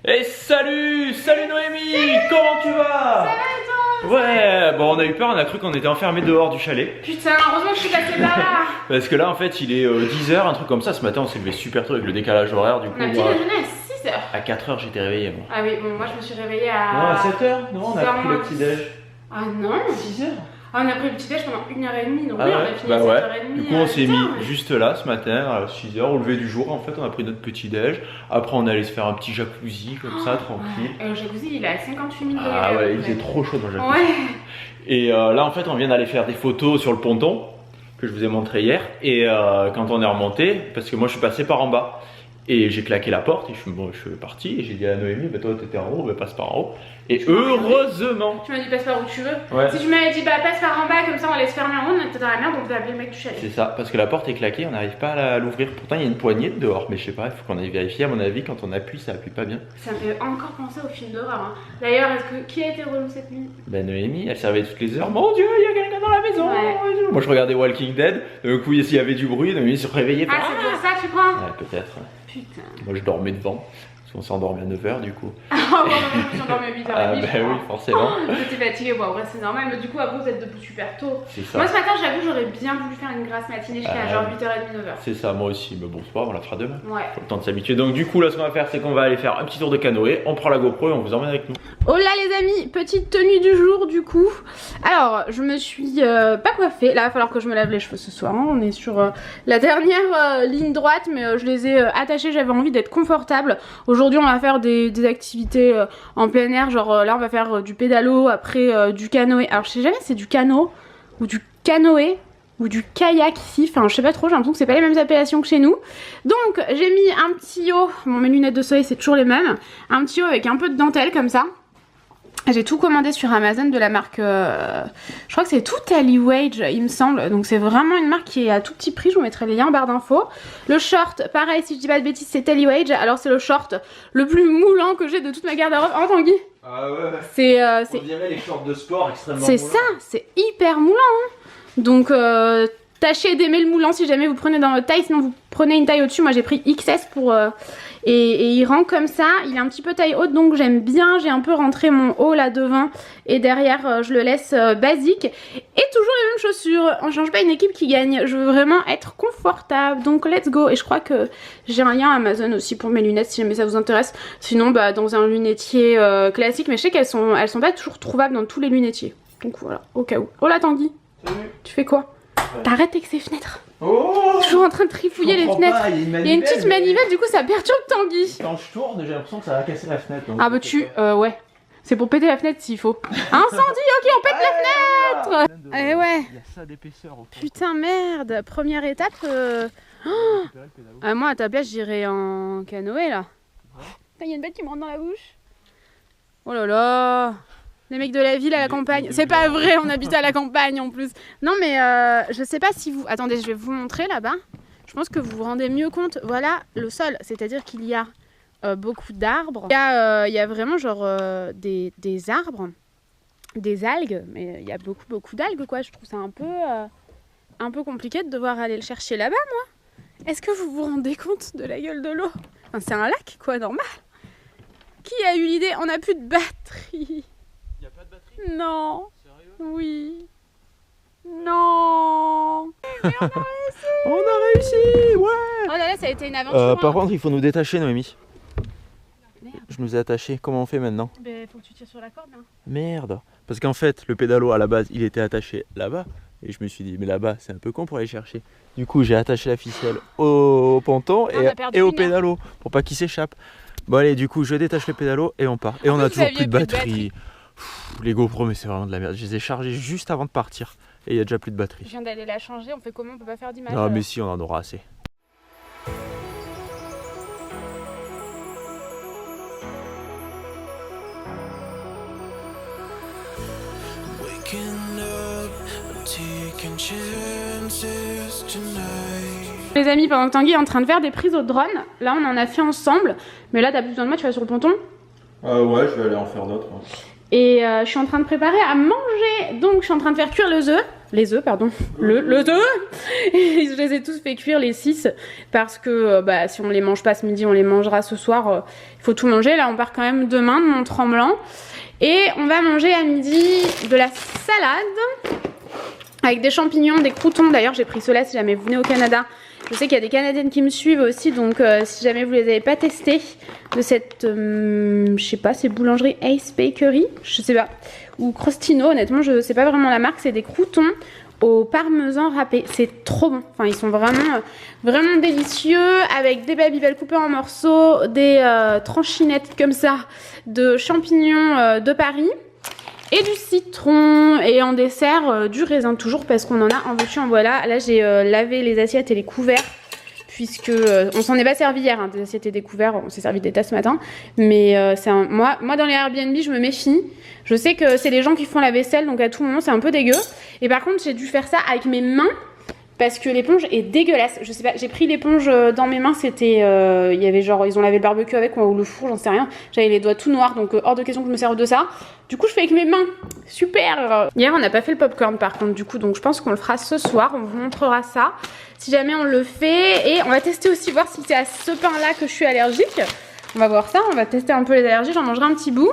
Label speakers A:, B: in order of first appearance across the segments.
A: Et salut Noémie, comment tu vas?
B: Ça va et toi?
A: Ouais, bon on a eu peur, on a cru qu'on était enfermés dehors du chalet.
B: Putain, heureusement que je suis passée par là.
A: Parce que là en fait il est 10h, un truc comme ça. Ce matin on s'est levé super tôt avec le décalage horaire. Du coup
B: On a dit
A: moi,
B: déjeuner à 6h.
A: à 4h j'étais réveillé moi.
B: Ah oui, bon moi je me suis réveillée à...
A: Non, à 7h? Non, on a
B: 6h
A: pris le petit déj.
B: Ah non.
A: 6h?
B: Ah, on a pris le petit déj pendant 1h30, donc
A: Ah
B: oui,
A: ouais,
B: on a fini
A: bah
B: à
A: ouais.
B: 7h30.
A: Du coup on s'est mis
B: mais...
A: juste là ce matin à 6h au lever du jour. En fait on a pris notre petit déj. Après on allait se faire un petit jacuzzi comme ça tranquille.
B: Et le jacuzzi il est à 58 000 degrés.
A: Ah ouais, il faisait trop chaud dans le jacuzzi.
B: Ouais.
A: Et là en fait on vient d'aller faire des photos sur le ponton que je vous ai montré hier. Et quand on est remonté, parce que moi je suis passé par en bas et j'ai claqué la porte et je suis parti et j'ai dit à Noémie, bah toi t'étais en haut, bah passe par en haut. Et heureusement.
B: Tu m'as dit passe par où tu veux.
A: Ouais.
B: Si tu m'avais dit bah passe par en bas comme ça on laisse fermer en haut, on était dans la merde, on devait appeler le mec du chalet.
A: C'est ça, parce que la porte est claquée, on n'arrive pas à l'ouvrir. Pourtant il y a une poignée de dehors, mais je sais pas, il faut qu'on aille vérifier. À mon avis quand on appuie ça appuie pas bien.
B: Ça me fait encore penser au film d'horreur. Hein. D'ailleurs, qui a été relou cette nuit?
A: Ben Noémie, elle servait toutes les heures. Mon Dieu, il y a quelqu'un dans la maison.
B: Ouais.
A: Moi je regardais Walking Dead. D'un coup, s'il y avait du bruit, Noémie se réveillait.
B: Ah, c'est pour ça que tu crois?
A: Ouais, peut-être.
B: Putain.
A: Moi je dormais devant. Parce qu'on s'est endormi à 9h du coup.
B: Ah bon, je suis endormie à 8h30.
A: Ah ben oui, forcément.
B: J'étais fatiguée, bon après c'est normal, mais du coup après vous êtes debout super tôt.
A: C'est ça.
B: Moi ce matin j'avoue j'aurais bien voulu faire une grasse matinée jusqu'à genre 8h30, 9h.
A: C'est ça, moi aussi. Mais bon, c'est pas grave, on la fera demain.
B: Ouais.
A: Faut le temps de s'habituer. Donc du coup, là, ce qu'on va faire, c'est qu'on va aller faire un petit tour de canoë. On prend la GoPro et on vous emmène avec nous.
B: Oh là les amis, petite tenue du jour du coup. Alors je me suis pas coiffée, là il va falloir que je me lave les cheveux ce soir. Hein. On est sur la dernière ligne droite, mais je les ai attachés, j'avais envie d'être confortable. Aujourd'hui on va faire des activités en plein air, genre là on va faire du pédalo, après du canoë. Alors je sais jamais si c'est du canot ou du canoë ou du kayak ici, enfin je sais pas trop, j'ai l'impression que c'est pas les mêmes appellations que chez nous. Donc j'ai mis un petit haut, bon mes lunettes de soleil c'est toujours les mêmes, un petit haut avec un peu de dentelle comme ça. J'ai tout commandé sur Amazon de la marque, je crois que c'est tout Ali Wage il me semble, donc c'est vraiment une marque qui est à tout petit prix, je vous mettrai les liens en barre d'infos. Le short, pareil si je dis pas de bêtises c'est Ali Wage, alors c'est le short le plus moulant que j'ai de toute ma garde-robe. Oh Tanguy,
A: Ah ouais.
B: c'est
A: On dirait les shorts de sport extrêmement
B: c'est
A: moulants.
B: ça, c'est hyper moulant hein. Donc tâchez d'aimer le moulant si jamais vous prenez dans votre taille, sinon vous prenez une taille au-dessus. Moi j'ai pris XS pour... et il rend comme ça, il est un petit peu taille haute donc j'aime bien. J'ai un peu rentré mon haut là devant et derrière je le laisse basique. Et toujours les mêmes chaussures, on change pas une équipe qui gagne. Je veux vraiment être confortable, donc let's go. Et je crois que j'ai un lien Amazon aussi pour mes lunettes si jamais ça vous intéresse. Sinon bah dans un lunetier classique, mais je sais qu'elles sont pas toujours trouvables dans tous les lunetiers. Donc voilà, au cas où. Oh là Tanguy,
A: Salut.
B: tu fais quoi?
A: Ouais.
B: T'arrêtes avec ces fenêtres.
A: Oh,
B: Toujours en train de trifouiller les fenêtres.
A: Pas,
B: Il y a une petite manivelle, du coup ça perturbe Tanguy.
A: Quand je tourne, j'ai l'impression que ça va casser la fenêtre. Donc
B: Ah bah ouais. C'est pour péter la fenêtre s'il faut. Incendie, ok on pète la fenêtre. Eh ouais.
A: Il y a ça d'épaisseur au fond.
B: Putain merde. Première étape. Moi à ta place j'irais en canoë là. Putain y a une bête qui me rentre dans la bouche. Oh là là. Les mecs de la ville à la campagne. C'est pas vrai, on habite à la campagne en plus. Non mais je sais pas si vous... Attendez, je vais vous montrer là-bas. Je pense que vous vous rendez mieux compte. Voilà le sol, c'est-à-dire qu'il y a beaucoup d'arbres. Il y a vraiment genre des arbres, des algues. Mais il y a beaucoup d'algues quoi. Je trouve ça un peu compliqué de devoir aller le chercher là-bas moi. Est-ce que vous vous rendez compte de la gueule de l'eau? Enfin, c'est un lac quoi, normal. Qui a eu l'idée? On n'a plus de batterie.
A: Il y a pas de batterie?
B: Non.
A: Sérieux?
B: Oui. Non. Mais on a réussi.
A: On a réussi, ouais.
B: Oh là là, ça a été une aventure.
A: Par contre, il faut nous détacher, Noémie.
B: Merde.
A: Je nous ai attachés. Comment on fait maintenant?
B: Ben, faut que tu tires sur la corde là.
A: Merde. Parce qu'en fait, le pédalo à la base, il était attaché là-bas. Et je me suis dit, mais là-bas, c'est un peu con pour aller chercher. Du coup, j'ai attaché la ficelle au ponton
B: On a perdu
A: et au
B: une heure.
A: pédalo pour pas qu'il s'échappe. Bon, allez, du coup, je détache le pédalo et on part. Et on a
B: Vous
A: toujours
B: aviez
A: plus de
B: plus de
A: batterie. Les GoPro, mais c'est vraiment de la merde. Je les ai chargés juste avant de partir. Et il y a déjà plus de
B: Je
A: batterie.
B: viens d'aller la changer, on fait comment? On peut pas faire d'image.
A: Non, mais si, on en aura assez.
B: Les amis, pendant que Tanguy est en train de faire des prises au drone, là on en a fait ensemble. Mais là t'as plus besoin de moi, tu vas sur le ponton.
A: Ouais, je vais aller en faire d'autres.
B: Et je suis en train de préparer à manger. Donc je suis en train de faire cuire les œufs, pardon. Les œufs. Je les ai tous fait cuire les 6 parce que si on les mange pas ce midi, on les mangera ce soir. Il faut tout manger. Là on part quand même demain de Mont-Tremblant. Et on va manger à midi de la salade avec des champignons, des croûtons. D'ailleurs j'ai pris cela si jamais vous venez au Canada. Je sais qu'il y a des Canadiennes qui me suivent aussi, donc si jamais vous les avez pas testés, de cette, je sais pas, c'est boulangerie Ace Bakery, je sais pas, ou Crostino, honnêtement je sais pas vraiment la marque, c'est des croûtons au parmesan râpé, c'est trop bon, enfin ils sont vraiment délicieux, avec des babybel coupés en morceaux, des tranchinettes comme ça, de champignons de Paris. Et du citron, et en dessert du raisin toujours parce qu'on en a en veux-tu en voilà. Là j'ai lavé les assiettes et les couverts puisque on s'en est pas servi hier, hein, des assiettes et des couverts, on s'est servi des tasses ce matin. Mais moi dans les Airbnb je me méfie. Je sais que c'est les gens qui font la vaisselle donc à tout moment c'est un peu dégueu. Et par contre j'ai dû faire ça avec mes mains. Parce que l'éponge est dégueulasse. Je sais pas, j'ai pris l'éponge dans mes mains, c'était... il y avait genre, ils ont lavé le barbecue avec ou le four, j'en sais rien. J'avais les doigts tout noirs, donc hors de question que je me serve de ça. Du coup, je fais avec mes mains. Super. Hier, on n'a pas fait le popcorn par contre, du coup, donc je pense qu'on le fera ce soir. On vous montrera ça, si jamais on le fait. Et on va tester aussi, voir si c'est à ce pain-là que je suis allergique. On va voir ça, on va tester un peu les allergies, j'en mangerai un petit bout.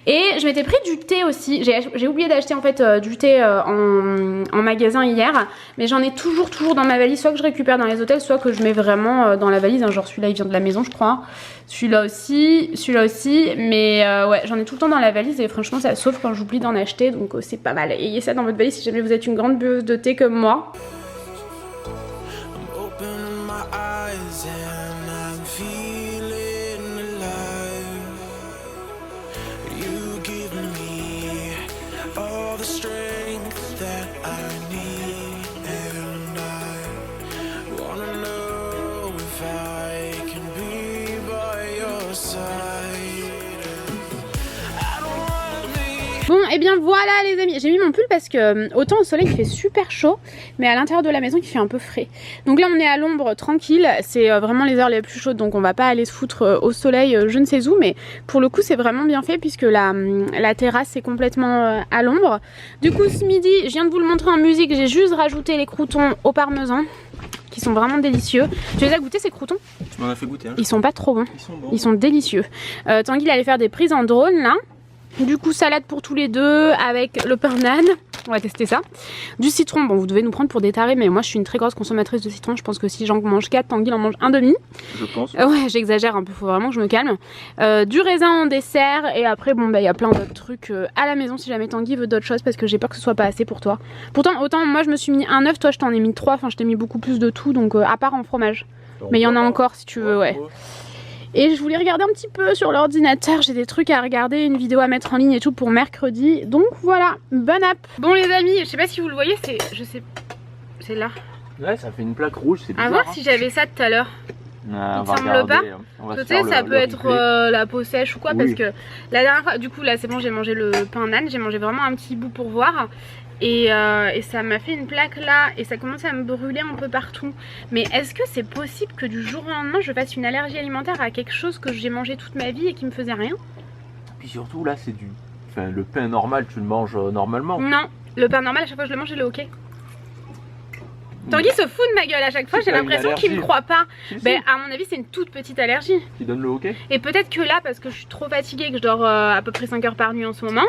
B: Et je m'étais pris du thé aussi. J'ai oublié d'acheter en fait du thé en magasin hier. Mais j'en ai toujours dans ma valise. Soit que je récupère dans les hôtels, soit que je mets vraiment dans la valise. Hein. Genre celui-là il vient de la maison je crois. Celui-là aussi. Mais ouais, j'en ai tout le temps dans la valise. Et franchement ça sauve quand j'oublie d'en acheter. Donc c'est pas mal. Ayez ça dans votre valise si jamais vous êtes une grande buveuse de thé comme moi. Bon et bien voilà les amis, j'ai mis mon pull parce que autant au soleil il fait super chaud, mais à l'intérieur de la maison il fait un peu frais. Donc là on est à l'ombre tranquille, c'est vraiment les heures les plus chaudes donc on va pas aller se foutre au soleil je ne sais où, mais pour le coup c'est vraiment bien fait puisque la terrasse est complètement à l'ombre. Du coup ce midi, je viens de vous le montrer en musique, j'ai juste rajouté les croûtons au parmesan qui sont vraiment délicieux. Tu les as goûtés ces croûtons?
A: Tu m'en as fait goûter. Hein.
B: Ils sont pas trop bons.
A: Ils sont bons.
B: Ils sont délicieux. Tanguy il allait faire des prises en drone là. Du coup salade pour tous les deux avec le pain nan, on va tester ça. Du citron, bon vous devez nous prendre pour des tarés mais moi je suis une très grosse consommatrice de citron. Je pense que si j'en mange 4, Tanguy en mange un demi.
A: Je pense.
B: Ouais j'exagère un peu, faut vraiment que je me calme. Du raisin en dessert et après bon bah il y a plein d'autres trucs à la maison si jamais Tanguy veut d'autres choses parce que j'ai peur que ce soit pas assez pour toi. Pourtant autant moi je me suis mis un œuf, toi je t'en ai mis 3, enfin je t'ai mis beaucoup plus de tout donc à part en fromage. Mais il y en a encore si tu veux ouais. Et je voulais regarder un petit peu sur l'ordinateur, j'ai des trucs à regarder, une vidéo à mettre en ligne et tout pour mercredi. Donc voilà, bonne app. Bon les amis, je sais pas si vous le voyez, c'est là.
A: Ouais, ça fait une plaque rouge, c'est bizarre.
B: À voir si j'avais ça tout à l'heure. Il me semble pas. Peut-être ça peut être la peau sèche ou quoi, parce que la dernière fois, du coup là c'est bon, j'ai mangé le pain nan, j'ai mangé vraiment un petit bout pour voir. Et ça m'a fait une plaque là et ça commence à me brûler un peu partout. Mais est-ce que c'est possible que du jour au lendemain je fasse une allergie alimentaire à quelque chose que j'ai mangé toute ma vie et qui me faisait rien?
A: Puis surtout là c'est du... Enfin le pain normal tu le manges normalement.
B: Non, le pain normal à chaque fois que je le mange il est ok. Tanguy se fout de ma gueule à chaque fois, j'ai l'impression qu'il me croit pas. Ben à mon avis c'est une toute petite allergie.
A: Qui donne le ok.
B: Et peut-être que là parce que je suis trop fatiguée, que je dors à peu près 5 heures par nuit en ce moment,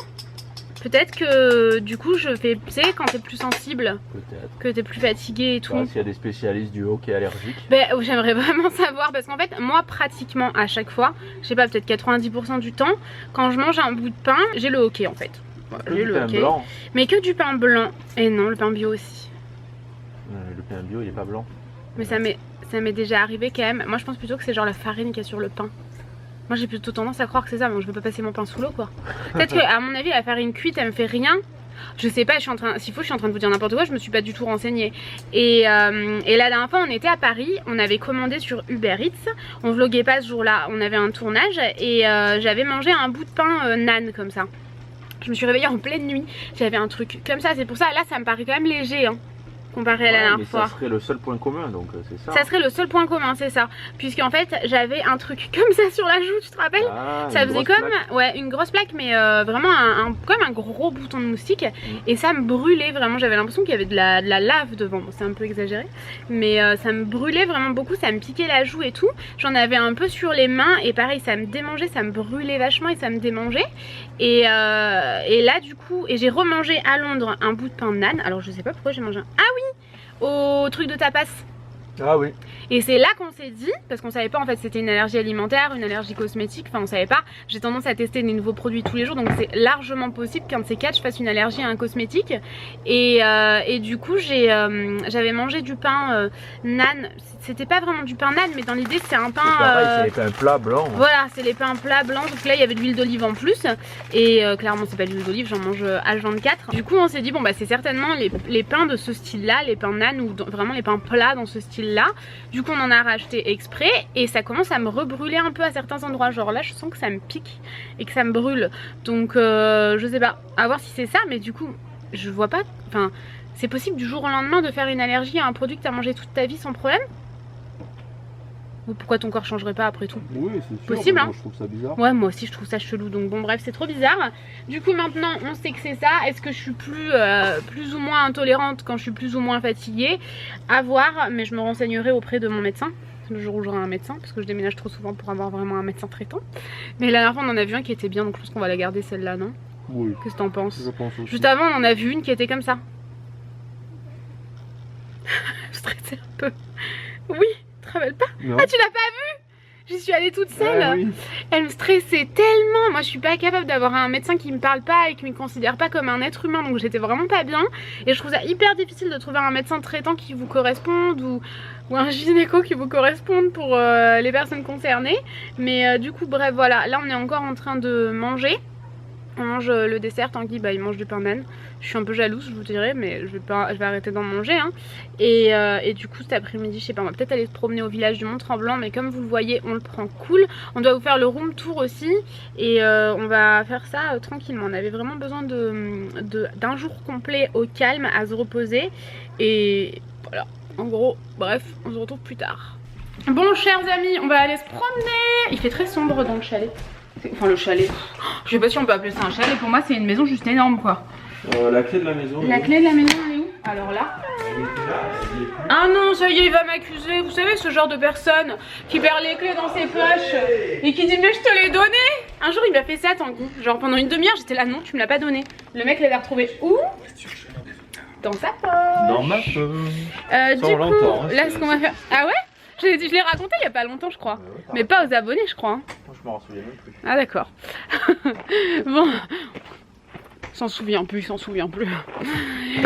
B: peut-être que du coup je fais, tu sais quand t'es plus sensible, que t'es plus fatigué et tout.
A: Ouais, s'il y a des spécialistes du hockey allergique.
B: Ben j'aimerais vraiment savoir parce qu'en fait moi pratiquement à chaque fois, je sais pas peut-être 90% du temps, quand je mange un bout de pain, j'ai le hockey en fait. Voilà, j'ai le hockey. Blanc. Mais que du pain blanc. Et non, le pain bio aussi.
A: Le pain bio il est pas blanc.
B: Mais ça m'est déjà arrivé quand même. Moi je pense plutôt que c'est genre la farine qui est sur le pain. Moi j'ai plutôt tendance à croire que c'est ça, mais je peux pas passer mon pain sous l'eau quoi. Peut-être qu'à mon avis la farine cuite elle me fait rien. Je sais pas, s'il faut je suis en train de vous dire n'importe quoi, je me suis pas du tout renseignée. Et la dernière fois on était à Paris, on avait commandé sur Uber Eats, on vloguait pas ce jour là, on avait un tournage et j'avais mangé un bout de pain nan comme ça. Je me suis réveillée en pleine nuit, j'avais un truc comme ça, c'est pour ça là ça me paraît quand même léger hein. comparé à la dernière fois.
A: Ça serait le seul point commun, donc c'est ça.
B: Ça serait le seul point commun, c'est ça. Puisqu'en fait, j'avais un truc comme ça sur la joue, tu te rappelles? Ça faisait comme une grosse plaque, mais vraiment comme un gros bouton de moustique. Et ça me brûlait vraiment. J'avais l'impression qu'il y avait de la lave devant. Bon, c'est un peu exagéré, mais ça me brûlait vraiment beaucoup. Ça me piquait la joue et tout. J'en avais un peu sur les mains et pareil, ça me démangeait, ça me brûlait vachement et ça me démangeait. Et là, du coup, j'ai remangé à Londres un bout de pain de nan. Alors, je sais pas pourquoi j'ai mangé un. Ah oui, au truc de tapas.
A: Ah oui.
B: Et c'est là qu'on s'est dit, parce qu'on savait pas en fait c'était une allergie alimentaire, une allergie cosmétique, enfin on savait pas. J'ai tendance à tester des nouveaux produits tous les jours, donc c'est largement possible qu'un de ces quatre je fasse une allergie à un cosmétique. Et du coup j'avais mangé du pain nan. C'était pas vraiment du pain nan, mais dans l'idée c'est un pain...
A: c'est les pains plats blancs.
B: Voilà, c'est les pains plats blancs, donc là il y avait de l'huile d'olive en plus. Et clairement c'est pas de l'huile d'olive, j'en mange H24. Du coup on s'est dit bon bah c'est certainement les pains de ce style là, les pains nan ou vraiment les pains plats dans ce style là. Du coup on en a racheté exprès et ça commence à me rebrûler un peu à certains endroits. Genre là je sens que ça me pique et que ça me brûle. Donc je sais pas, à voir si c'est ça, mais du coup je vois pas... Enfin c'est possible du jour au lendemain de faire une allergie à un produit que tu as mangé toute ta vie sans problème? Ou pourquoi ton corps changerait pas après tout?
C: Oui, c'est sûr.
B: Possible, hein.
C: Moi, je trouve ça bizarre.
B: Ouais, moi aussi je trouve ça chelou. Donc bon, bref, c'est trop bizarre. Du coup, maintenant, on sait que c'est ça. Est-ce que je suis plus ou moins intolérante quand je suis plus ou moins fatiguée? À voir, mais je me renseignerai auprès de mon médecin. Le jour où j'aurai un médecin, parce que je déménage trop souvent pour avoir vraiment un médecin traitant. Mais la dernière fois, on en a vu un qui était bien, donc je pense qu'on va la garder celle-là, non?
C: Oui.
B: Qu'est-ce que t'en penses?
C: Je pense aussi.
B: Juste avant, on en a vu une qui était comme ça. Stressée un peu. Oui, tu te rappelles pas?
C: Non.
B: Ah, tu l'as pas vu? J'y suis allée toute seule.
C: Ah, oui.
B: Elle me stressait tellement. Moi je suis pas capable d'avoir un médecin qui me parle pas et qui me considère pas comme un être humain. Donc j'étais vraiment pas bien. Et je trouve ça hyper difficile de trouver un médecin traitant qui vous corresponde ou un gynéco qui vous corresponde pour les personnes concernées. Mais du coup bref voilà. Là on est encore en train de manger. On mange le dessert, Tanguy bah, il mange du pain d'âne. Je suis un peu jalouse je vous dirais, mais je vais arrêter d'en manger hein. Et du coup cet après-midi je sais pas, on va peut-être aller se promener au village du Mont-Tremblant. Mais comme vous le voyez on le prend cool. On doit vous faire le room tour aussi. Et on va faire ça tranquillement. On avait vraiment besoin d'un jour complet au calme, à se reposer. Et voilà, en gros, bref, on se retrouve plus tard. Bon chers amis, on va aller se promener. Il fait très sombre dans le chalet. Enfin le chalet, je sais pas si on peut appeler ça un chalet, pour moi c'est une maison juste énorme quoi.
A: La clé de la maison.
B: La clé de la maison elle est où? Alors là. Ah non, ça y est, il va m'accuser. Vous savez ce genre de personne qui perd les clés dans ses poches et qui dit mais je te l'ai donné. Un jour il m'a fait ça Tanguy. Genre pendant une demi-heure j'étais là non tu me l'as pas donné. Le mec l'avait retrouvé où? Dans sa poche.
A: Dans ma poche.
B: Du coup, là ce qu'on va faire... Ah ouais? Je l'ai raconté il y a pas longtemps je crois. Mais pas aux abonnés je crois.
A: Moi je m'en souviens même plus.
B: Ah d'accord. Bon. Il s'en souvient plus.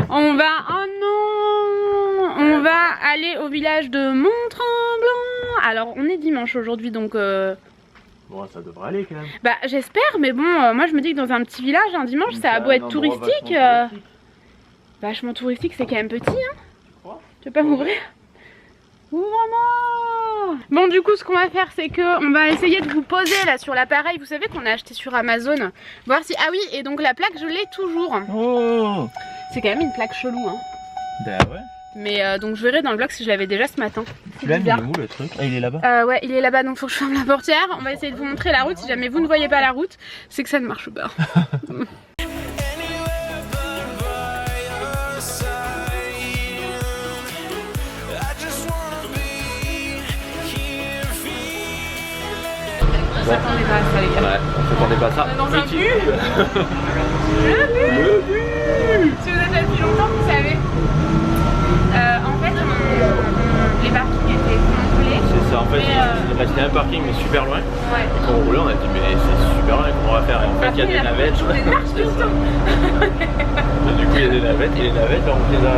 B: On va... Oh non. On va aller au village de Mont-Tremblant. Alors on est dimanche aujourd'hui donc...
A: Bon ça devrait aller quand même.
B: Bah j'espère mais bon moi je me dis que dans un petit village un dimanche ça a beau être touristique. Vachement touristique c'est quand même petit hein.
A: Tu crois?
B: Tu veux pas m'ouvrir? Ouvre-moi! Bon du coup ce qu'on va faire c'est que on va essayer de vous poser là sur l'appareil. Vous savez qu'on a acheté sur Amazon. Voir si... Ah oui et donc la plaque je l'ai toujours.
A: Oh.
B: C'est quand même une plaque chelou hein.
A: Bah ouais.
B: Mais donc je verrai dans le vlog si je l'avais déjà ce matin.
A: Tu l'as mis où le truc? Ah il est là-bas?
B: Ouais il est là-bas donc faut que je ferme la portière. On va essayer de vous montrer la route. Si jamais vous ne voyez pas la route c'est que ça ne marche pas. On s'attendait pas à ça les gars.
A: Ouais, on s'attendait pas à ça.
B: On est dans un but. Le but. Si vous êtes là depuis longtemps vous savez. En fait les parkings étaient complets.
A: C'est ça en fait, il restait un parking mais super loin.
B: Ouais.
A: Et quand on roulait on a dit mais c'est super loin comment on va faire. Et en fait il y a des navettes.
B: Des marches tout le temps.
A: Et du coup il y a des navettes et les navettes là, on les a...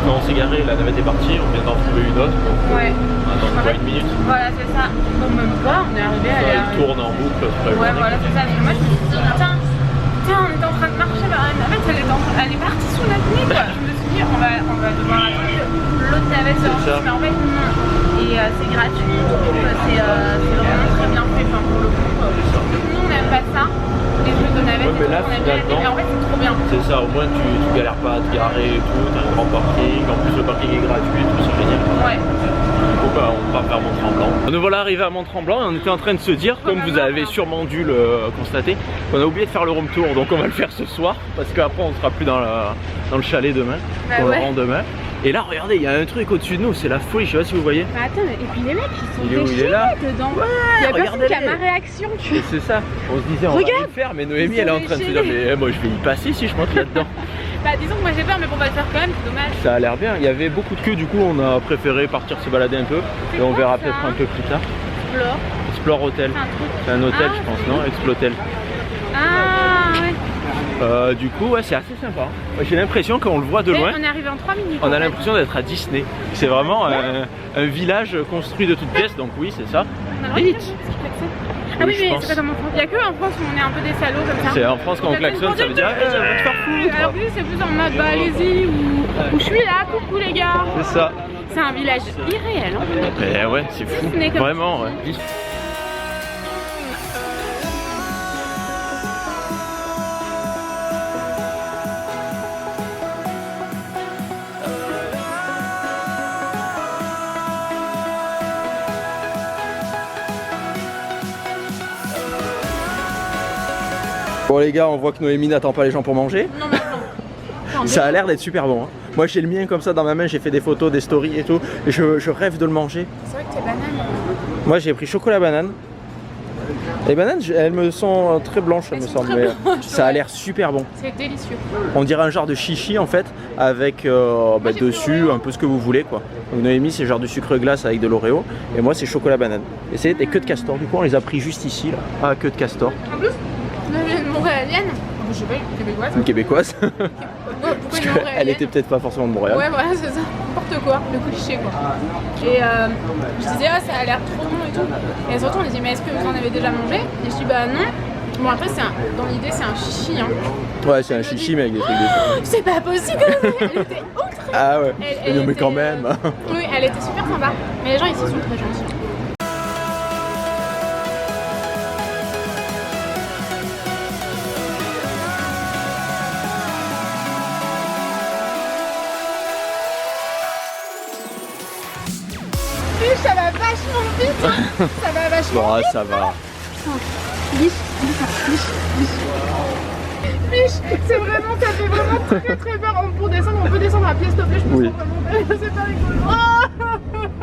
A: Quand on s'est garé la navette est partie, on vient d'en trouver une autre.
B: Ouais.
A: On attend quoi une minute.
B: Voilà c'est ça. Donc même pas on est arrivé à
A: Ça, il tourne en boucle.
B: Ouais voilà c'est ça. Et moi je me suis dit tiens on était en train de marcher vers la navette, elle est partie sous notre nez quoi. Je me suis dit on va devoir attendre que l'autre navette se remplisse mais en fait non. Et c'est gratuit, c'est vraiment très bien fait enfin, pour le coup. Nous on n'aime pas ça, les jeux de navette
A: ouais, mais là,
B: on aime bien. Et en fait c'est trop bien.
A: C'est ça, au moins tu galères pas à te garer et tout, t'as un grand parking, en plus le parking est gratuit et tout, c'est génial.
B: Ouais.
A: Du coup, bah, on part vers Mont-Tremblant. Nous voilà arrivés à Mont-Tremblant et on était en train de se dire, comme vous avez sûrement dû le constater, qu'on a oublié de faire le room tour, donc on va le faire ce soir, parce qu'après on sera plus dans le chalet demain,
B: Bah
A: on
B: ouais.
A: le rend demain. Et là regardez, il y a un truc au-dessus de nous, c'est la folie, je sais pas si vous voyez.
B: Bah attends, et puis les mecs ils sont
A: Il est où, il est
B: déchirés
A: là
B: dedans.
A: Ouais,
B: Il y a personne qui a
A: regardez-les.
B: ma réaction, tu
A: Et c'est ça, on se disait on va
B: Regarde,
A: le faire, mais Noémie
B: ils
A: elle est
B: sont
A: en train de se dire
B: déchirés.
A: mais moi je vais y passer si je monte là-dedans.
B: Bah disons que moi j'ai peur, mais bon, on va le faire quand même, c'est dommage.
A: Ça a l'air bien, il y avait beaucoup de queues, du coup on a préféré partir se balader un peu et on
B: quoi,
A: verra
B: ça
A: peut-être un peu plus tard.
B: Explore.
A: Explore Hotel,
B: C'est un truc.
A: c'est un hôtel
B: Ah,
A: je pense, non? Explotel.
B: Ah ouais.
A: Du coup ouais c'est assez sympa. J'ai l'impression qu'on le voit de
B: Et
A: loin.
B: on est arrivé en 3 minutes.
A: On
B: en
A: a
B: fait.
A: l'impression d'être à Disney. C'est vraiment un village construit de toutes pièces, donc oui c'est ça.
B: On a le droit de
A: Vite.
B: faire ce qu'ils klaxonnent. Ah
A: Oui,
B: oui,
A: je
B: mais
A: pense.
B: c'est pas comme en France. Il y a que en France où on est un peu des salauds comme ça.
A: C'est en France quand on klaxonne, ça veut dire eh, va te faire foutre.
B: Alors que lui, c'est plus en mode bah allez-y ou je suis là, coucou les gars.
A: C'est ça.
B: C'est un village irréel. Hein.
A: Eh ouais, c'est fou.
B: Disney comme
A: Vraiment, ouais. Bon les gars, on voit que Noémie n'attend pas les gens pour manger.
B: Non, mais non.
A: Ça a l'air d'être super bon. Hein. Moi j'ai le mien comme ça dans ma main, j'ai fait des photos, des stories et tout. Et je rêve de le manger.
B: C'est vrai que t'es banane.
A: Moi j'ai pris chocolat banane. Les bananes, elles me sont très blanches, elles
B: Elles
A: me
B: sont
A: semblent.
B: très
A: Mais
B: blanches,
A: ça a
B: ouais.
A: l'air super bon.
B: C'est délicieux.
A: On dirait un genre de chichi en fait, avec
B: j'ai pris
A: dessus
B: Oreo.
A: un peu ce que vous voulez quoi. Donc Noémie c'est genre du sucre glace avec de l'Oreo. Et moi c'est chocolat banane. Et c'est des queues de castor. Du coup on les a pris juste ici là. Ah, queue de castor.
B: En plus, une montréalienne. Je sais pas, une québécoise.
A: Une québécoise.
B: Pourquoi
A: Parce
B: une
A: qu'elle
B: montréalienne
A: était peut-être pas forcément de Montréal.
B: Ouais, voilà, c'est ça. N'importe quoi, le cliché quoi. Et je disais, ah, ça a l'air trop bon et tout. Et surtout, on disait, mais est-ce que vous en avez déjà mangé? Et je dis, bah non. Bon, après, dans l'idée, c'est un chichi. Hein.
A: Ouais, c'est un chichi mais avec des trucs dessus.
B: C'est pas possible! Elle était ultra.
A: Ah ouais.
B: Elle
A: Non, mais
B: était,
A: quand même.
B: Oui, elle était super sympa. Mais les gens ici sont très gentils. Ça va vachement vite! Ça va vachement
A: Bon,
B: vite!
A: ça va.
B: Biche, c'est vraiment, ça fait vraiment très très peur. Pour descendre, on peut descendre à pied, s'il te plaît, je me
A: Oui.
B: sens vraiment belle, c'est pas rigolo.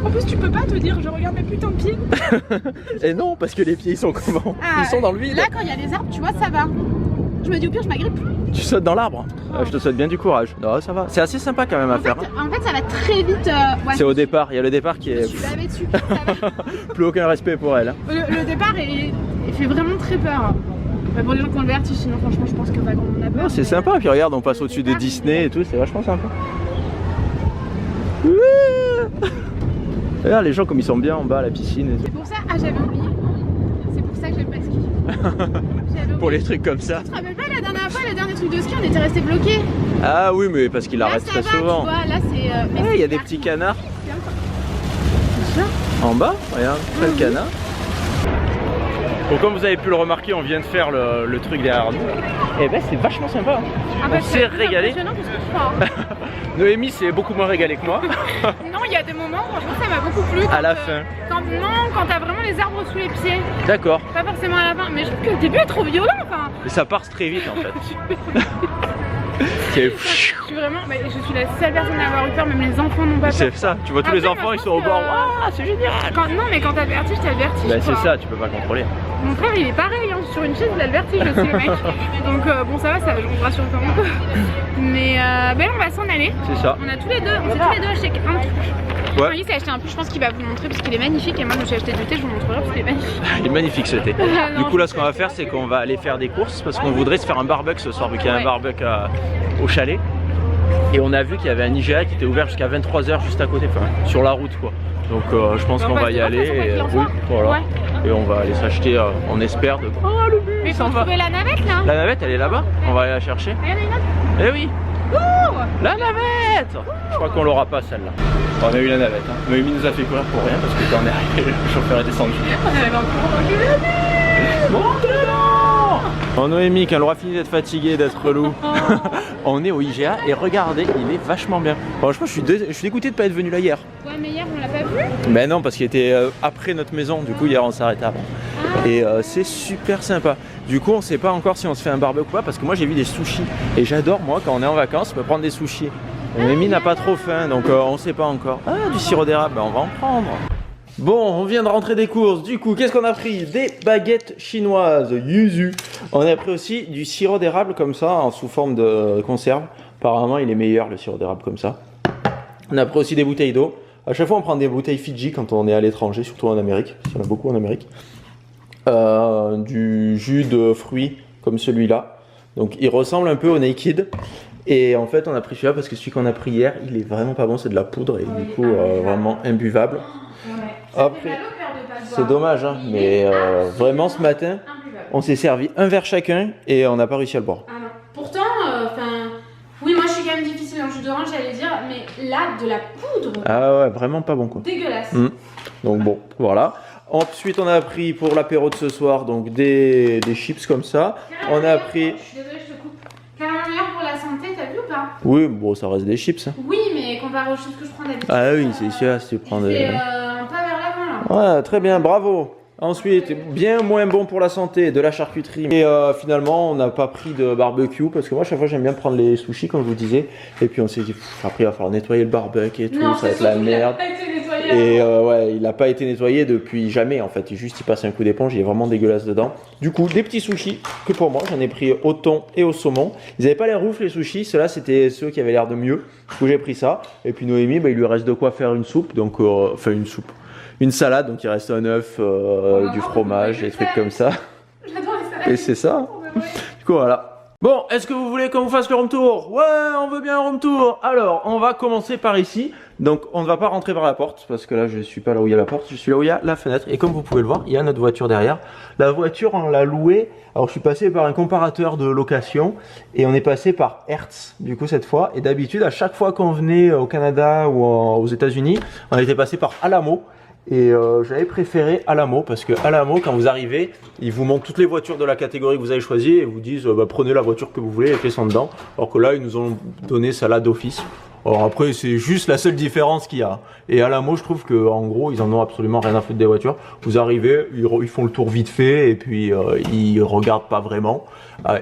B: En plus, tu peux pas te dire, je regarde mes putains de pieds.
A: Et non, parce que les pieds ils sont comment?
B: Ah,
A: Ils sont dans le vide.
B: Là, quand il y a des arbres, tu vois, ça va. Je me dis, au pire, je m'agrippe.
A: Tu sautes dans l'arbre. Je te souhaite bien du courage. Non, ça va. C'est assez sympa quand même à faire. Hein.
B: En fait, ça va très vite. Ouais,
A: C'est au départ, il y a le départ qui
B: je
A: est
B: suis lavée dessus. Ça va.
A: plus aucun respect pour elle. Hein.
B: Le départ, il fait vraiment très peur. Bah, pour les gens qui ont le vertige, sinon, franchement, je pense que pas grand monde a peur.
A: Non, c'est
B: mais-
A: sympa, puis regarde, on passe au-dessus de Disney et tout, c'est vachement sympa. Regarde les gens comme ils sont bien en bas à la piscine et
B: C'est
A: tout.
B: pour ça, ah j'avais oublié. C'est pour ça que j'aime pas ski. J'avais
A: Pour
B: oublié.
A: les trucs comme ça.
B: Tu te rappelles pas la dernière fois, le dernier truc de ski, on était resté bloqués.
A: Ah oui, mais parce qu'il
B: Là,
A: arrête
B: ça
A: très
B: va,
A: souvent.
B: tu vois, là c'est. mais
A: Ouais,
B: c'est
A: il y a des
B: hyper
A: petits
B: cool.
A: canards
B: C'est ça.
A: en bas, regarde, plein de canards. Bon, comme vous avez pu le remarquer, on vient de faire le truc derrière nous. Et ben c'est vachement sympa.
B: Ah bah,
A: On s'est régalé.
B: C'est impressionnant que ce que je crois.
A: Noémie s'est beaucoup moins régalée que moi.
B: Non, il y a des moments, franchement, ça m'a beaucoup plu.
A: À la
B: quand,
A: fin.
B: Quand t'as vraiment les arbres sous les pieds.
A: D'accord.
B: Pas forcément à la fin, mais je trouve que le début est trop violent. Enfin,
A: Mais ça part très vite en fait. C'est
B: je suis vraiment. Mais je suis la seule personne à avoir eu peur, même les enfants n'ont pas peur.
A: c'est ça, tu vois tous les
B: Après,
A: enfants
B: moi,
A: ils
B: je
A: sont au
B: pense
A: bord.
B: que-
A: Ah, c'est génial.
B: Non, mais quand t'as le vertige, t'as le vertige.
A: Bah, c'est
B: quoi.
A: ça, tu peux pas contrôler.
B: Mon frère il est pareil, hein. Sur une chaise il a le vertige aussi le mec. Donc bon ça va, ça je me rassure quand même. Mais ben on va s'en aller.
A: C'est ça.
B: On a tous les deux, on s'est tous les deux acheté un truc.
A: Ouais.
B: Lui s'est acheté un pull, je pense qu'il va vous le montrer parce qu'il est magnifique et moi je me suis acheté du thé, je vous le montrerai parce qu'il est magnifique.
A: Il est magnifique ce thé.
B: Non,
A: Du coup là ce qu'on va faire c'est qu'on va aller faire des courses parce qu'on voudrait se faire un barbecue ce soir vu qu'il y a un
B: Ouais.
A: barbecue au chalet. Et on a vu qu'il y avait un IGA qui était ouvert jusqu'à 23 h juste à côté, enfin sur la route quoi. Donc je pense
B: On
A: qu'on
B: va
A: va y
B: se
A: aller
B: voir, de toute façon,
A: et,
B: avec l'enfant.
A: oui, voilà.
B: Ouais.
A: Et on va aller s'acheter, on espère de... Oh le bus,
B: Mais
A: il s'en
B: faut
A: va.
B: trouver la navette là.
A: La navette elle est là-bas, on va aller la chercher.
B: Regarde, il y en a une autre.
A: Eh oui.
B: Oh,
A: La navette. Je crois qu'on l'aura pas celle-là. On a eu la navette. Hein. Noémie nous a fait courir pour rien parce que quand on est arrivé, le chauffeur est descendu.
B: On avait encore
A: Monte dedans. Bon, Noémie, quand elle aura fini d'être fatiguée, d'être relou, on est au IGA et regardez, il est vachement bien. Franchement, je suis dégoûté de pas être venu là hier.
B: Ouais, mais hier on l'a pas vu.
A: Ben non, parce qu'il était après notre maison. Du coup, hier on s'est arrêté avant. Et c'est super sympa. Du coup, on sait pas encore si on se fait un barbecue ou pas parce que moi j'ai vu des sushis et j'adore moi quand on est en vacances me prendre des sushis. Noémie n'a pas trop faim donc on sait pas encore. Ah, du sirop d'érable, ben, on va en prendre. Bon, on vient de rentrer des courses. Du coup, qu'est-ce qu'on a pris? Des baguettes chinoises, yuzu. On a pris aussi du sirop d'érable comme ça, en sous forme de conserve. Apparemment, il est meilleur le sirop d'érable comme ça. On a pris aussi des bouteilles d'eau. À chaque fois, on prend des bouteilles Fidji quand on est à l'étranger, surtout en Amérique. Il y en a beaucoup en Amérique. Du jus de fruits comme celui-là. Donc, il ressemble un peu au Naked. Et en fait, on a pris celui-là parce que celui qu'on a pris hier, il est vraiment pas bon. C'est de la poudre et du coup, vraiment imbuvable. Après, c'est dommage, hein, mais vraiment ce matin, on s'est servi un verre chacun et on n'a pas réussi à le boire.
B: Ah non. Pourtant, oui, moi je suis quand même difficile en jus d'orange, j'allais dire, mais là, de la poudre.
A: Ah ouais, vraiment pas bon quoi.
B: Dégueulasse.
A: Donc bon, voilà. Ensuite, on a pris pour l'apéro de ce soir donc des chips comme ça. On a pris.
B: Je suis désolée, je te coupe. Carrément meilleur pour la santé, t'as vu ou pas?
A: Oui, bon, ça reste des chips. Hein.
B: Oui, mais comparé aux chips que je prends d'habitude.
A: Ah oui, c'est sûr, si tu prends des.
B: C'est un pas vers l'avant là.
A: Ouais, très bien, bravo. Ensuite, bien moins bon pour la santé, de la charcuterie. Et finalement, on n'a pas pris de barbecue parce que moi, chaque fois, j'aime bien prendre les sushis, comme je vous disais. Et puis, on s'est dit, après, il va falloir nettoyer le barbecue et tout,
B: Non,
A: ça va être la merde. Et
B: hein.
A: ouais, il n'a pas été nettoyé depuis jamais en fait. Il passe un coup d'éponge, il est vraiment dégueulasse dedans. Du coup, des petits sushis que pour moi, j'en ai pris au thon et au saumon. Ils n'avaient pas l'air ouf les sushis, ceux-là c'était ceux qui avaient l'air de mieux. Du coup, j'ai pris ça. Et puis Noémie, bah, il lui reste de quoi faire une soupe, donc enfin une soupe. Une salade, donc il reste un œuf, du fromage, des trucs comme ça.
B: J'adore les salades.
A: Et c'est ça. Du coup, voilà. Bon, est-ce que vous voulez qu'on vous fasse le room tour? Ouais, on veut bien un room tour. Alors, on va commencer par ici. Donc, on ne va pas rentrer par la porte, parce que là, je ne suis pas là où il y a la porte, je suis là où il y a la fenêtre. Et comme vous pouvez le voir, il y a notre voiture derrière. La voiture, on l'a louée. Alors, je suis passé par un comparateur de location, et on est passé par Hertz, du coup, cette fois. Et d'habitude, à chaque fois qu'on venait au Canada ou aux États-Unis, on était passé par Alamo. Et j'avais préféré Alamo parce que Alamo, quand vous arrivez, ils vous montrent toutes les voitures de la catégorie que vous avez choisie et vous disent bah, prenez la voiture que vous voulez, les clés sont dedans. Alors que là, ils nous ont donné celle-là d'office. Alors après, c'est juste la seule différence qu'il y a. Et Alamo, je trouve qu'en gros, ils en ont absolument rien à foutre des voitures. Vous arrivez, ils font le tour vite fait et puis ils regardent pas vraiment.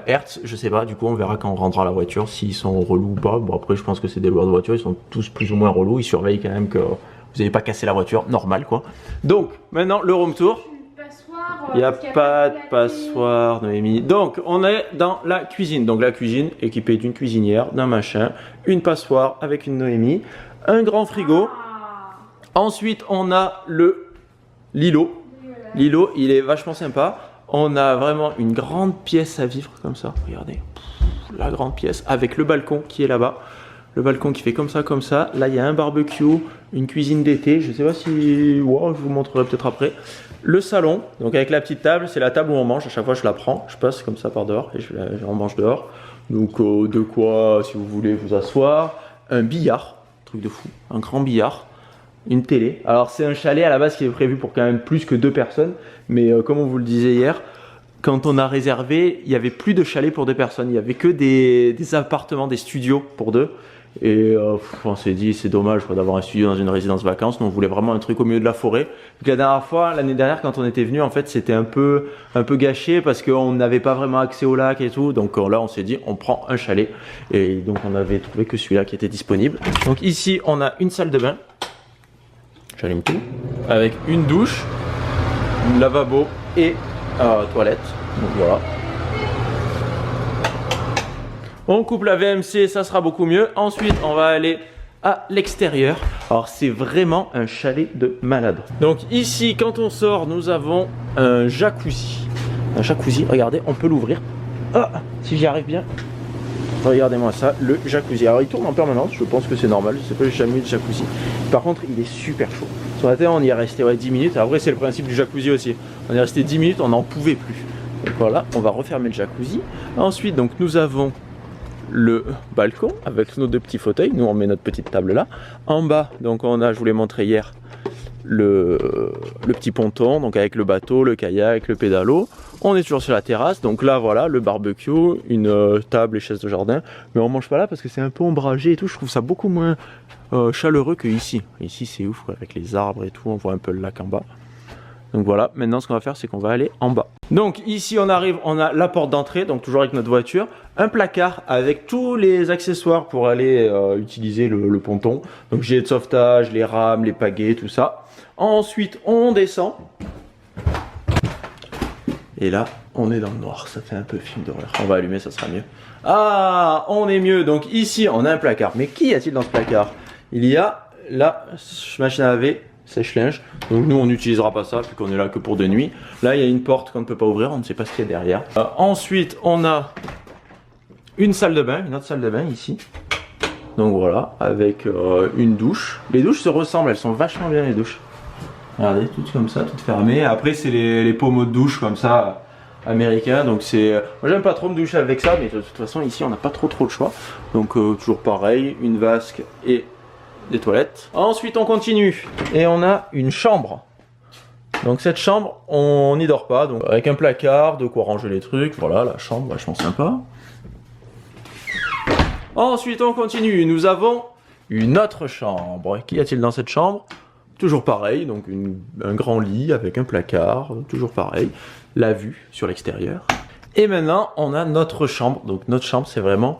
A: Hertz, je sais pas, du coup, on verra quand on rentrera à la voiture s'ils sont relous ou pas. Bon, après, je pense que c'est des loueurs de voiture, ils sont tous plus ou moins relous. Ils surveillent quand même que vous n'avez pas cassé la voiture, normal quoi. Donc, maintenant, le room tour. Il n'y a pas de passoire, Noémie. Donc, on est dans la cuisine. Donc, la cuisine équipée d'une cuisinière, d'un machin, une passoire avec une Noémie, un grand frigo. Ensuite, on a l'îlot. L'îlot, il est vachement sympa. On a vraiment une grande pièce à vivre comme ça. Regardez, la grande pièce avec le balcon qui est là-bas. Le balcon qui fait comme ça, comme ça. Là, il y a un barbecue, une cuisine d'été. Je ne sais pas si... Wow, je vous montrerai peut-être après. Le salon, donc avec la petite table, c'est la table où on mange. À chaque fois, je la prends. Je passe comme ça par dehors et on mange dehors. Donc, de quoi, si vous voulez vous asseoir. Un billard, truc de fou. Un grand billard. Une télé. Alors, c'est un chalet à la base qui est prévu pour quand même plus que 2 personnes. Mais comme on vous le disait hier, quand on a réservé, il n'y avait plus de chalet pour 2 personnes. Il n'y avait que des appartements, des studios pour 2. Et on s'est dit c'est dommage d'avoir un studio dans une résidence vacances. Nous on voulait vraiment un truc au milieu de la forêt. Donc, la dernière fois, l'année dernière quand on était venu, en fait c'était un peu gâché parce qu'on n'avait pas vraiment accès au lac et tout. Donc là on s'est dit on prend un chalet. Et donc on avait trouvé que celui-là qui était disponible. Donc ici on a une salle de bain. J'allume tout. Avec une douche, un lavabo et toilette. Donc voilà. On coupe la VMC, ça sera beaucoup mieux. Ensuite, on va aller à l'extérieur. Alors, c'est vraiment un chalet de malade. Donc ici, quand on sort, nous avons un jacuzzi. Un jacuzzi, regardez, on peut l'ouvrir. Ah, si j'y arrive bien. Regardez-moi ça, le jacuzzi. Alors, il tourne en permanence, je pense que c'est normal. Je sais pas, j'ai jamais eu de jacuzzi. Par contre, il est super chaud. Sur la terre, on y est resté 10 minutes. Après, c'est le principe du jacuzzi aussi. On est resté 10 minutes, on n'en pouvait plus. Donc voilà, on va refermer le jacuzzi. Ensuite, donc, nous avons le balcon avec nos 2 petits fauteuils. Nous on met notre petite table là. En bas, donc on a, je vous l'ai montré hier, le petit ponton, donc avec le bateau, le kayak, le pédalo. On est toujours sur la terrasse, donc là voilà, le barbecue, une table et chaise de jardin. Mais on mange pas là parce que c'est un peu ombragé et tout, je trouve ça beaucoup moins chaleureux que ici. Ici c'est ouf quoi, avec les arbres et tout, on voit un peu le lac en bas. Donc voilà, maintenant ce qu'on va faire c'est qu'on va aller en bas. Donc ici on arrive, on a la porte d'entrée, donc toujours avec notre voiture, un placard avec tous les accessoires pour aller utiliser le ponton. Donc gilet de sauvetage, les rames, les pagaies, tout ça. Ensuite on descend. Et là on est dans le noir, ça fait un peu film d'horreur. On va allumer, ça sera mieux. Ah, on est mieux, donc ici on a un placard. Mais qu'y a-t-il dans ce placard? Il y a la machine à laver, sèche-linge. Donc nous on n'utilisera pas ça, vu qu'on est là que pour de nuit. Là il y a une porte qu'on ne peut pas ouvrir, on ne sait pas ce qu'il y a derrière. Ensuite on a une salle de bain, une autre salle de bain ici. Donc voilà, avec une douche. Les douches se ressemblent, elles sont vachement bien les douches. Regardez, toutes comme ça, toutes fermées. Après c'est les pommeaux de douche comme ça, américains. Donc c'est... Moi j'aime pas trop me doucher avec ça, mais de toute façon ici on n'a pas trop de choix. Donc toujours pareil, une vasque et des toilettes. Ensuite on continue et on a une chambre. Donc cette chambre on n'y dort pas, donc avec un placard, de quoi ranger les trucs. Voilà, la chambre vachement sympa. Ensuite on continue, nous avons une autre chambre. Qu'y a-t-il dans cette chambre? Toujours pareil, donc un grand lit avec un placard, toujours pareil. La vue sur l'extérieur. Et maintenant on a notre chambre. Donc notre chambre c'est vraiment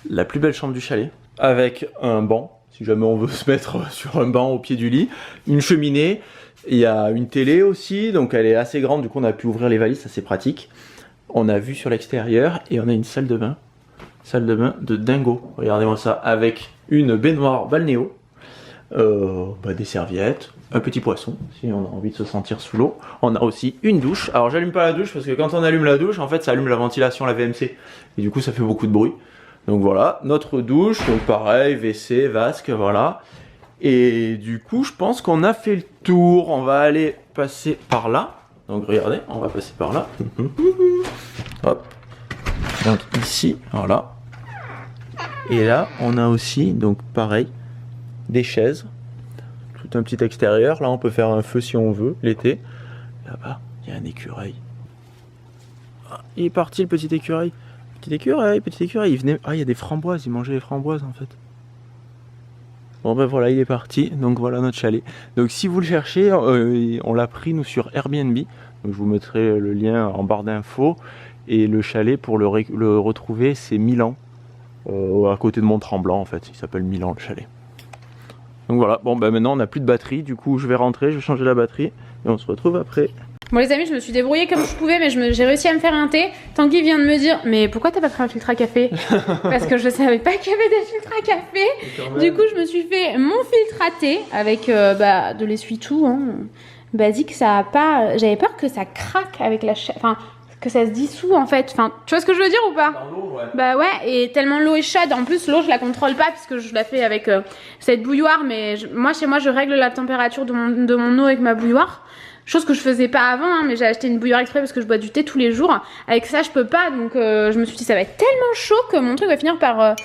A: la plus belle chambre du chalet, avec un banc si jamais on veut se mettre sur un banc au pied du lit, une cheminée, il y a une télé aussi, donc elle est assez grande, du coup on a pu ouvrir les valises, ça c'est pratique. On a vue sur l'extérieur et on a une salle de bain de dingo, regardez-moi ça, avec une baignoire balnéo, des serviettes, un petit poisson si on a envie de se sentir sous l'eau. On a aussi une douche. Alors j'allume pas la douche parce que quand on allume la douche, en fait ça allume la ventilation, la VMC, et du coup ça fait beaucoup de bruit. Donc voilà, notre douche, donc pareil, WC, vasque, voilà. Et du coup, je pense qu'on a fait le tour. On va aller passer par là. Donc regardez, on va passer par là. Hop. Donc ici, voilà. Et là, on a aussi, donc pareil, des chaises. Tout un petit extérieur. Là, on peut faire un feu si on veut, l'été. Là-bas, il y a un écureuil. Ah, il est parti le petit écureuil. Petit écureuil, il venait... Ah, il y a des framboises, il mangeait les framboises en fait. Bon ben voilà, il est parti, donc voilà notre chalet. Donc si vous le cherchez, on l'a pris nous sur Airbnb. Donc je vous mettrai le lien en barre d'infos. Et le chalet, pour le retrouver, c'est Milan. À côté de Mont-Tremblant en fait, il s'appelle Milan le chalet. Donc voilà, bon ben maintenant on n'a plus de batterie, du coup je vais rentrer, je vais changer la batterie. Et on se retrouve après.
B: Bon les amis, je me suis débrouillée comme je pouvais, mais j'ai réussi à me faire un thé. Tanguy vient de me dire, mais pourquoi t'as pas pris un filtre à café? Parce que je savais pas qu'il y avait des filtres à café. Du coup je me suis fait mon filtre à thé avec de l'essuie-tout, hein, basique. Ça a pas, j'avais peur que ça craque avec la enfin que ça se dissout en fait. Enfin, tu vois ce que je veux dire ou pas?
A: Dans l'eau, ouais.
B: Bah ouais, et tellement l'eau est chaude. En plus l'eau je la contrôle pas puisque je la fais avec cette bouilloire, mais moi chez moi je règle la température de mon eau avec ma bouilloire. Chose que je faisais pas avant, hein, mais j'ai acheté une bouilloire exprès parce que je bois du thé tous les jours. Avec ça, je peux pas, donc je me suis dit ça va être tellement chaud que mon truc va finir par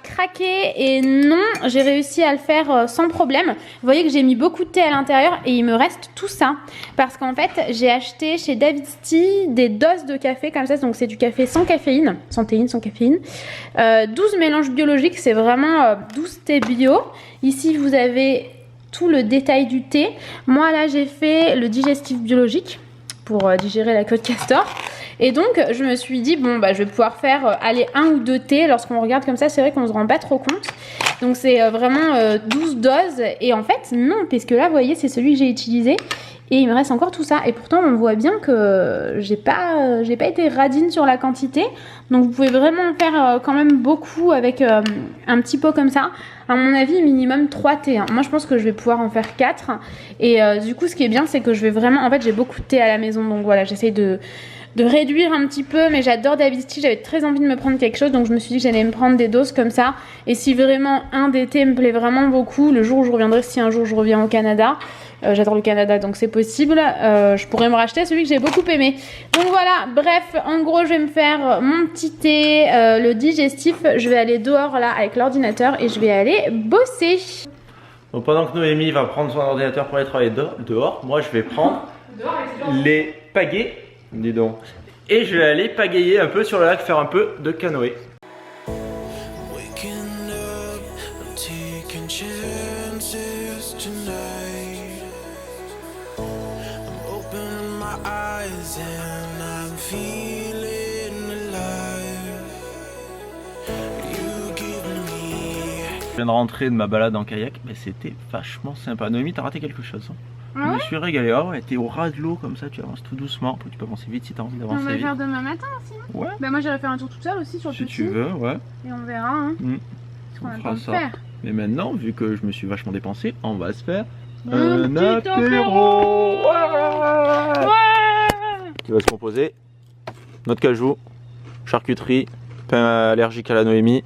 B: craquer. Et non, j'ai réussi à le faire sans problème. Vous voyez que j'ai mis beaucoup de thé à l'intérieur et il me reste tout ça. Parce qu'en fait, j'ai acheté chez David's Tea des doses de café comme ça. Donc c'est du café sans caféine, sans théine, sans caféine. 12 mélanges biologiques, c'est vraiment 12 thés bio. Ici, vous avez tout le détail du thé. Moi là j'ai fait le digestif biologique pour digérer la queue de castor. Et donc je me suis dit bon bah je vais pouvoir faire aller 1 ou 2 thés. Lorsqu'on regarde comme ça c'est vrai qu'on se rend pas trop compte. Donc c'est vraiment 12 doses. Et en fait non, puisque là vous voyez c'est celui que j'ai utilisé. Et il me reste encore tout ça. Et pourtant on voit bien que j'ai pas été radine sur la quantité. Donc vous pouvez vraiment en faire quand même beaucoup avec un petit pot comme ça. À mon avis minimum 3 thés. Hein. Moi je pense que je vais pouvoir en faire 4. Et du coup ce qui est bien c'est que je vais vraiment... En fait j'ai beaucoup de thé à la maison. Donc voilà, j'essaye de réduire un petit peu. Mais j'adore David's Tea. J'avais très envie de me prendre quelque chose. Donc je me suis dit que j'allais me prendre des doses comme ça. Et si vraiment un des thés me plaît vraiment beaucoup, le jour où je reviendrai, si un jour je reviens au Canada, J'adore le Canada donc c'est possible. Je pourrais me racheter celui que j'ai beaucoup aimé. Donc voilà, bref, en gros je vais me faire mon petit thé, le digestif. Je vais aller dehors là avec l'ordinateur et je vais aller bosser.
A: Donc pendant que Noémie va prendre son ordinateur pour aller travailler dehors, moi je vais prendre les pagaies, dis donc, et je vais aller pagayer un peu sur le lac, faire un peu de canoë. Je viens de rentrer de ma balade en kayak, mais c'était vachement sympa. Noémie, t'as raté quelque chose. Hein.
B: Ah ouais,
A: je me suis régalé. Oh ouais, t'es au ras de l'eau comme ça, tu avances tout doucement. Tu peux avancer vite si t'as envie d'avancer.
B: On va
A: vite.
B: faire demain matin aussi.
A: Ouais.
B: Bah moi j'irai faire un tour toute seule aussi sur le
A: Si
B: petit.
A: tu veux, ouais.
B: Et on verra. Hein. Ce qu'on a le temps de faire.
A: Mais maintenant, vu que je me suis vachement dépensé, on va se faire
B: Un
A: un
B: petit
A: apéro.
B: Ouais.
A: Qui va se composer notre cajou, charcuterie, pain allergique à la Noémie,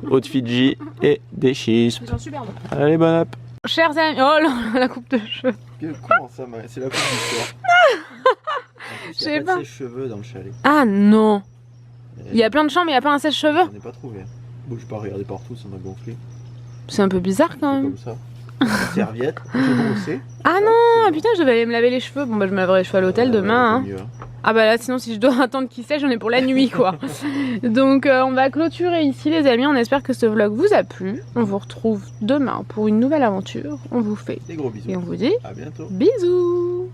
A: eau de Fidji et des chips.
B: Ils sont super bons.
A: Allez, bonne app.
B: Chers amis, oh là, la coupe de cheveux.
C: Comment ça, c'est la coupe du soir.
B: Je sais pas.
C: Ses cheveux dans le chalet.
B: Ah non. Il y a plein de chambres, mais il n'y a pas un sèche-cheveux.
C: J'en ai pas trouvé. Bouge pas, regardez partout, ça m'a gonflé.
B: C'est un peu bizarre quand même.
C: Comme ça. Serviette, j'ai brossé.
B: Ah non, putain, je devais aller me laver les cheveux. Bon bah je me laverai les cheveux à l'hôtel demain. Hein.
C: Mieux.
B: Ah bah là sinon si je dois attendre qu'il sèche, j'en ai pour la nuit quoi. Donc on va clôturer ici les amis. On espère que ce vlog vous a plu. On vous retrouve demain pour une nouvelle aventure. On vous fait
C: Des gros bisous.
B: et on vous dit
C: À bientôt.
B: bisous.